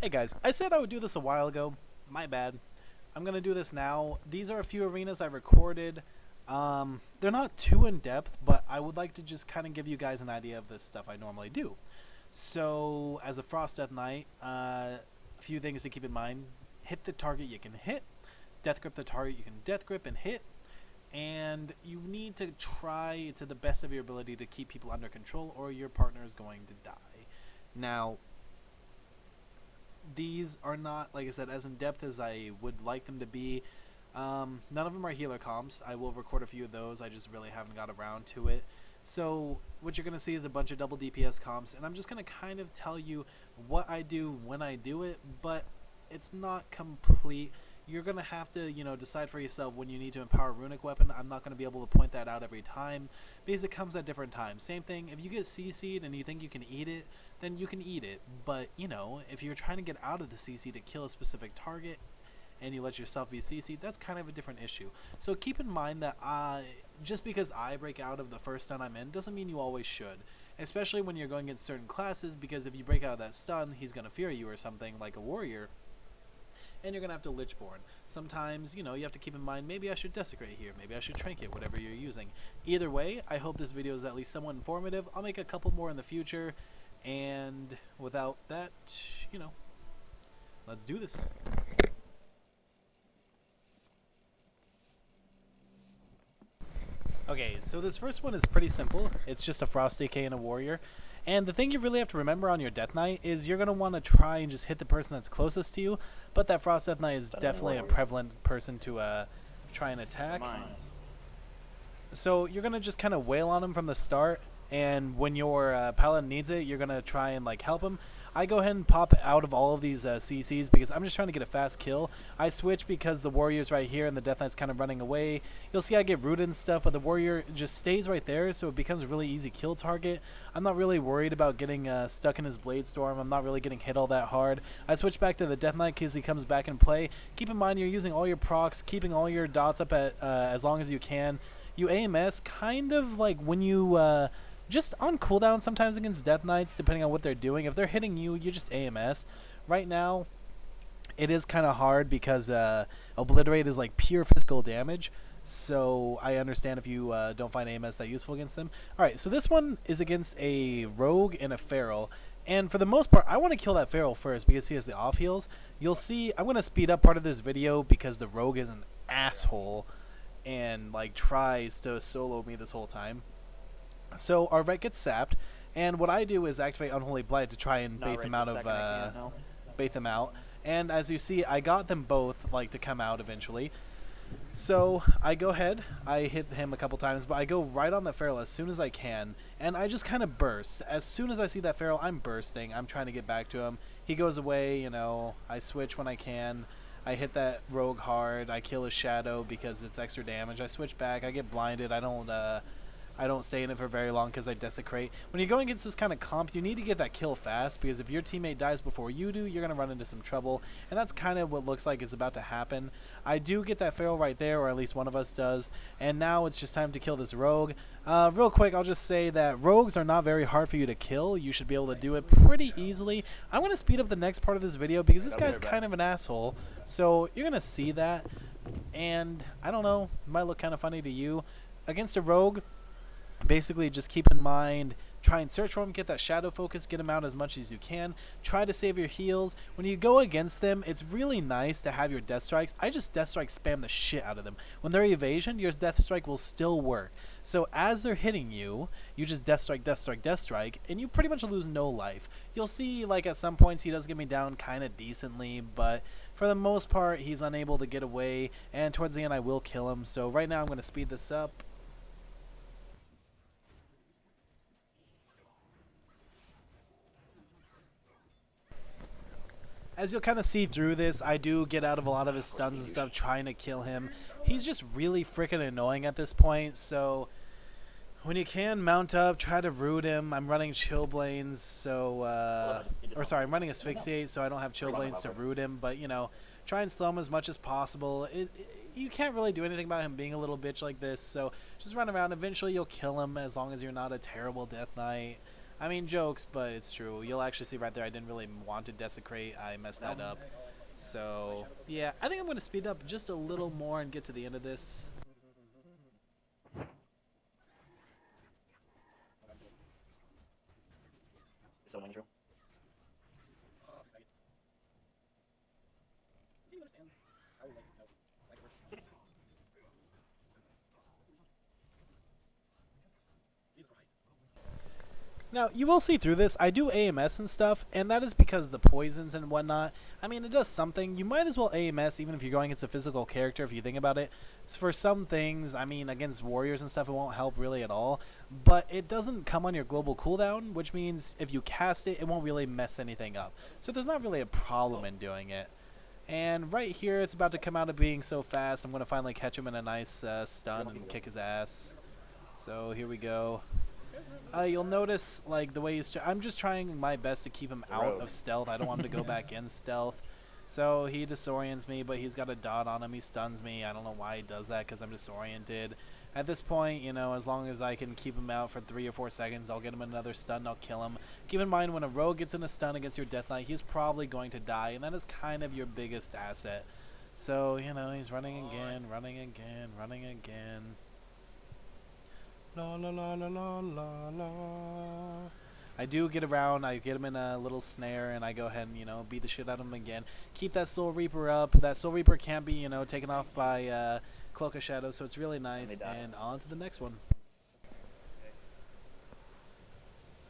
Hey guys, I said I would do this a while ago. My bad. I'm gonna do this now. These are a few arenas I recorded. They're not too in depth, but I would like to just kind of give you guys an idea of this stuff I normally do. So, as a Frost Death Knight, a few things to keep in mind: hit the target you can hit, death grip the target you can death grip and hit, and you need to try to the best of your ability to keep people under control, or your partner is going to die. Now, these are not, like I said, as in depth as I would like them to be. None of them are healer comps. I will record a few of those. I just really haven't got around to it. So what you're going to see is a bunch of double DPS comps, and I'm just going to kind of tell you what I do when I do it, but it's not complete. You're going to have to, decide for yourself when you need to empower a runic weapon. I'm not going to be able to point that out every time because it comes at different times. Same thing, if you get CC'd and you think you can eat it, then you can eat it. But, if you're trying to get out of the CC to kill a specific target and you let yourself be CC'd, that's kind of a different issue. So keep in mind that just because I break out of the first stun I'm in doesn't mean you always should. Especially when you're going against certain classes, because if you break out of that stun, he's going to fear you or something like a warrior. And you're going to have to Lichborn. Sometimes, you have to keep in mind, maybe I should Desecrate here, maybe I should Trinket, whatever you're using. Either way, I hope this video is at least somewhat informative. I'll make a couple more in the future, and without that, let's do this. Okay, so this first one is pretty simple. It's just a Frost AK and a Warrior. And the thing you really have to remember on your Death Knight is you're going to want to try and just hit the person that's closest to you, but that Frost Death Knight is definitely a prevalent person to try and attack. So you're going to just kind of wail on him from the start, and when your paladin needs it, you're going to try and help him. I go ahead and pop out of all of these CCs because I'm just trying to get a fast kill. I switch because the Warrior's right here and the Death Knight's kind of running away. You'll see I get rooted and stuff, but the Warrior just stays right there, so it becomes a really easy kill target. I'm not really worried about getting stuck in his Blade Storm. I'm not really getting hit all that hard. I switch back to the Death Knight because he comes back in play. Keep in mind you're using all your procs, keeping all your dots up at as long as you can. You AMS kind of like when you... just on cooldown sometimes against Death Knights, depending on what they're doing. If they're hitting you, you just AMS. Right now, it is kind of hard because Obliterate is like pure physical damage. So I understand if you don't find AMS that useful against them. Alright, so this one is against a Rogue and a Feral. And for the most part, I want to kill that Feral first because he has the off heals. You'll see, I'm going to speed up part of this video because the Rogue is an asshole and tries to solo me this whole time. So our vet gets sapped, and what I do is activate Unholy Blight to try and bait them out of bait them out. And as you see, I got them both to come out eventually. So I go ahead, I hit him a couple times, but I go right on the Feral as soon as I can, and I just kind of burst. As soon as I see that Feral, I'm bursting. I'm trying to get back to him. He goes away, I switch when I can. I hit that Rogue hard. I kill his Shadow because it's extra damage. I switch back. I get blinded. I don't stay in it for very long because I Desecrate. When you're going against this kind of comp, you need to get that kill fast because if your teammate dies before you do, you're going to run into some trouble. And that's kind of what looks like is about to happen. I do get that Feral right there, or at least one of us does. And now it's just time to kill this Rogue. Real quick, I'll just say that Rogues are not very hard for you to kill. You should be able to do it pretty easily. I'm going to speed up the next part of this video because this guy's kind of an asshole. So you're going to see that. And I don't know, it might look kind of funny to you. Against a Rogue, basically just keep in mind, try and search for him, get that shadow focus, get him out as much as you can. Try to save your heals. When you go against them, it's really nice to have your death strikes. I just death strike spam the shit out of them. When they're evasion, your death strike will still work. So as they're hitting you, you just death strike, death strike, death strike, and you pretty much lose no life. You'll see at some points he does get me down kind of decently, but for the most part he's unable to get away, and towards the end I will kill him. So right now I'm going to speed this up. As you'll kind of see through this, I do get out of a lot of his stuns and stuff trying to kill him. He's just really freaking annoying at this point, so when you can, mount up, try to root him. I'm running Chillblains, so, I'm running Asphyxiate, so I don't have Chillblains to root him, but, try and slow him as much as possible. You can't really do anything about him being a little bitch like this, so just run around. Eventually you'll kill him as long as you're not a terrible Death Knight. I mean, jokes, but it's true. You'll actually see right there, I didn't really want to desecrate. I messed that up. So, yeah, I think I'm going to speed up just a little more and get to the end of this. Now, you will see through this, I do AMS and stuff, and that is because the poisons and whatnot, I mean, it does something. You might as well AMS even if you're going against a physical character, if you think about it. For some things, I mean, against warriors and stuff, it won't help really at all, but it doesn't come on your global cooldown, which means if you cast it, it won't really mess anything up. So there's not really a problem in doing it. And right here, it's about to come out of being so fast, I'm going to finally catch him in a nice stun and kick his ass. So here we go. You'll notice, like, the way he's... I'm just trying my best to keep him out of stealth. I don't want him to go back in stealth. So he disorients me, but he's got a dot on him. He stuns me. I don't know why he does that, because I'm disoriented. At this point, you know, as long as I can keep him out for 3 or 4 seconds, I'll get him another stun, I'll kill him. Keep in mind, when a rogue gets in a stun against your Deathknight, he's probably going to die, and that is kind of your biggest asset. So, you know, he's running again, running again, running again. La la la la la la la. I do get around, I get him in a little snare, and I go ahead and, you know, beat the shit out of him again. Keep that Soul Reaper up. That Soul Reaper can't be, you know, taken off by Cloak of Shadows, so it's really nice. And on to the next one.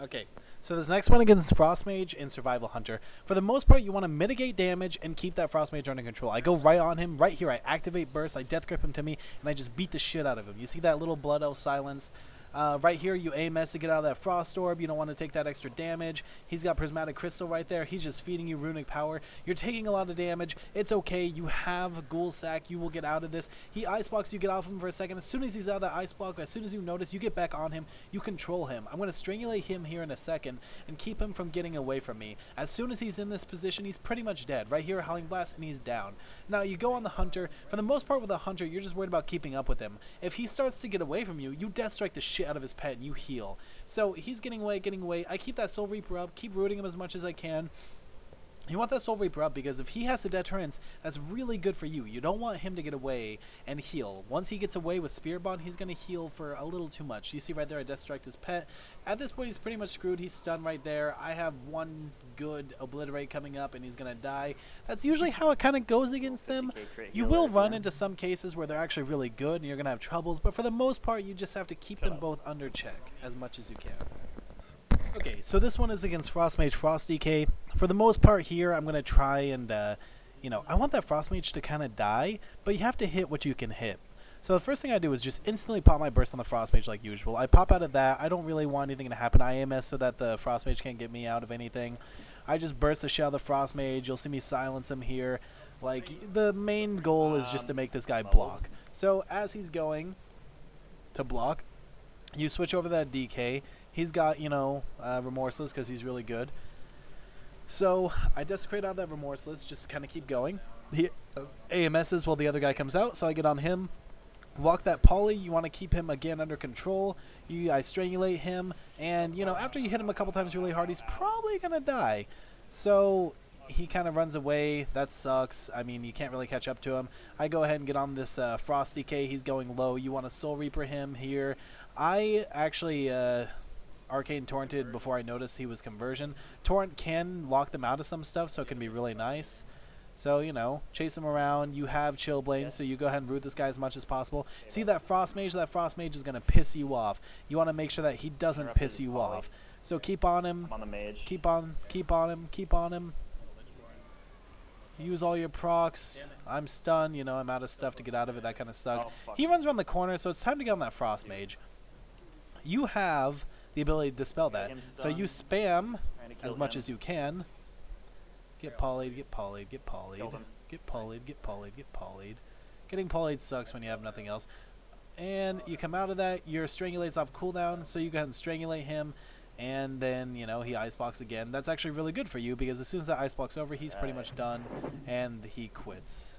Okay, so this next one against Frost Mage and Survival Hunter. For the most part, you want to mitigate damage and keep that Frost Mage under control. I go right on him, right here. I activate Burst, I Death Grip him to me, and I just beat the shit out of him. You see that little Blood Elf silence? Right here, you AMS to get out of that Frost Orb. You don't want to take that extra damage. He's got Prismatic Crystal right there. He's just feeding you Runic Power. You're taking a lot of damage. It's okay. You have Ghoul Sack. You will get out of this. He Ice Blocks. You get off him for a second. As soon as he's out of that Ice Block, as soon as you notice, you get back on him. You control him. I'm going to strangulate him here in a second and keep him from getting away from me. As soon as he's in this position, he's pretty much dead. Right here, Howling Blast, and he's down. Now, you go on the Hunter. For the most part with the Hunter, you're just worried about keeping up with him. If he starts to get away from you, you Death Strike the shit out of his pet and you heal. So he's getting away. I keep that Soul Reaper up, keep rooting him as much as I can. You want that Soul Reaper up because if he has the deterrence, that's really good for you. You don't want him to get away and heal. Once he gets away with Spirit Bond, he's going to heal for a little too much. You see right there, I Death Strike his pet. At this point, he's pretty much screwed. He's stunned right there. I have one good Obliterate coming up, and he's going to die. That's usually how it kind of goes against them. You will run into some cases where they're actually really good, and you're going to have troubles. But for the most part, you just have to keep them both under check as much as you can. Okay, so this one is against Frost Mage Frost DK. For the most part here, I'm going to try and, you know, I want that Frost Mage to kind of die, but you have to hit what you can hit. So the first thing I do is just instantly pop my Burst on the Frost Mage like usual. I pop out of that. I don't really want anything to happen. I AMS so that the Frost Mage can't get me out of anything. I just burst the shell of the Frost Mage. You'll see me silence him here. Like, the main goal is just to make this guy block. So as he's going to block, you switch over that DK. He's got, you know, Remorseless because he's really good. So I Desecrate out that Remorseless, just kind of keep going. He AMSs while the other guy comes out, so I get on him. Walk that Poly, you want to keep him again under control. I Strangulate him, and, you know, after you hit him a couple times really hard, he's probably going to die. So he kind of runs away. That sucks. I mean, you can't really catch up to him. I go ahead and get on this Frost DK. He's going low. You want to Soul Reaper him here. I actually Arcane Torrented before I noticed he was Conversion. Torrent can lock them out of some stuff, so it can be really nice. So, you know, chase him around. You have Chillblade, so you go ahead and root this guy as much as possible. See that Frost Mage? That Frost Mage is going to piss you off. You want to make sure that he doesn't piss you off. So keep on him. I'm on the mage. Keep on him. Keep on him. Use all your procs. I'm stunned. You know, I'm out of stuff to get out of it. That kind of sucks. He runs around the corner, so it's time to get on that Frost Mage. You have the ability to dispel that. So you spam as much as you can. Get polyed, get polyed, get polyed, get polyed, get polyed, get polyed. Getting polyed sucks when you have nothing else. And you come out of that, your Strangulate's off cooldown, so you go ahead and Strangulate him, and then, you know, he Icebox again. That's actually really good for you, because as soon as that Icebox over, he's pretty much done, and he quits.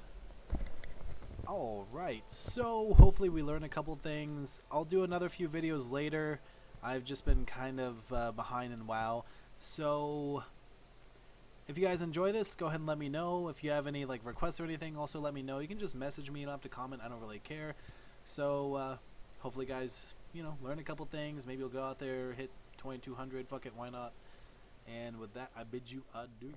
Alright, so hopefully we learn a couple things. I'll do another few videos later. I've just been kind of behind in WoW. So if you guys enjoy this, go ahead and let me know. If you have any like requests or anything, also let me know. You can just message me. You don't have to comment. I don't really care. So hopefully, guys, learn a couple things. Maybe you'll go out there, hit 2200. Fuck it, why not? And with that, I bid you adieu.